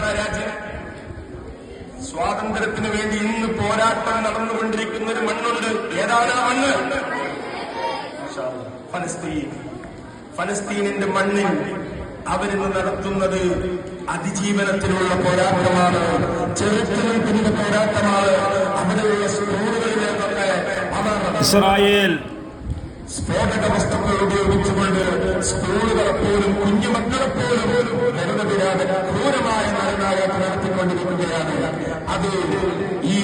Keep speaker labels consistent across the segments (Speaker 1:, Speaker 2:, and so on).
Speaker 1: ഏതാണ് രാജ്യം? സ്വാതന്ത്ര്യത്തിന് വേണ്ടി ഇന്ന് പോരാട്ടം നടന്നുകൊണ്ടിരിക്കുന്ന ഒരു മണ്ണുണ്ട്. ഏതാണ് ആ മണ്ണ്? ഫലസ്തീൻ. ഫലസ്തീനിന്റെ മണ്ണിൽ അവരിന്ന് നടത്തുന്നത് അതിജീവനത്തിനുള്ള പോരാട്ടമാണ്, ചെറുത്തുനിൽപ്പിന്റെ പോരാട്ടമാണ്. അവിടെയുള്ള സ്കൂളുകളിലേക്കൊക്കെ
Speaker 2: ഇസ്രായേൽ
Speaker 1: സ്ഫോടക വസ്തുക്കൾ ഉപയോഗിച്ചുകൊണ്ട് സ്കൂളുകളെ പോലും കുഞ്ഞുമക്കളെ പോലും വെറുതെ ക്രൂരമായ നരനായാട്ട് നടത്തിക്കൊണ്ടിരിക്കുകയാണ്. അത് ഈ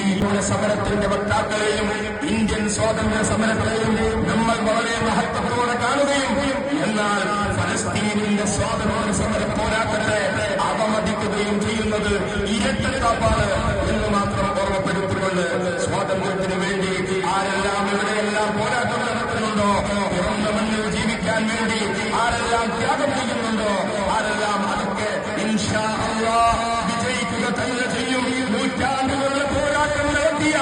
Speaker 1: സമരത്തിന്റെ വക്താക്കളെയും ഇന്ത്യൻ സ്വാതന്ത്ര്യ സമരത്തെയും നമ്മൾ വളരെ മഹത്വത്തോടെ കാണുകയും, എന്നാൽ ഫലസ്തീനിന്റെ സ്വാതന്ത്ര്യ സമര പോരാട്ടത്തെ അവമതിക്കുകയും ചെയ്യുന്നത് ഇരട്ടത്താപ്പാണ് എന്ന് മാത്രം ഓർമ്മപ്പെടുത്തിക്കൊണ്ട്, സ്വാതന്ത്ര്യത്തിന് വേണ്ടി ആരെല്ലാം എവിടെയെല്ലാം പോരാട്ടം നടത്തുന്നുണ്ടോ, പിറന്ന മണ്ണിൽ ജീവിക്കാൻ വേണ്ടി ആരെല്ലാം ത്യാഗം ചെയ്യുന്നുണ്ടോ, ആരെല്ലാം അതൊക്കെ ഇൻഷാ അല്ലാഹ് വിജയിക്കുക തന്നെ ചെയ്യും. നൂറ്റാണ്ടുകളുടെ പോരാട്ടം നടത്തിയ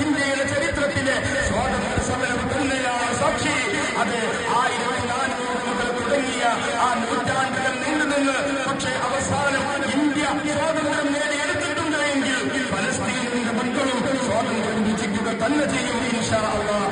Speaker 1: ഇന്ത്യയുടെ ചരിത്രത്തിലെ സ്വാതന്ത്ര്യ സമരം തന്നെയാണ് സാക്ഷി. അത് 1400 മുതൽ തുടങ്ങിയ ആ നൂറ്റാണ്ടുകൾ നീണ്ടുനിന്ന് പക്ഷേ അവസാനം ഇന്ത്യ സ്വാതന്ത്ര്യം നേടിയെടുത്തിട്ടുണ്ട് എങ്കിൽ ഫലസ്തീനിന്റെ മക്കളും സ്വാതന്ത്ര്യം വിജയിക്കുക തന്നെ ചെയ്യും ഇൻഷാ അല്ലാഹ്.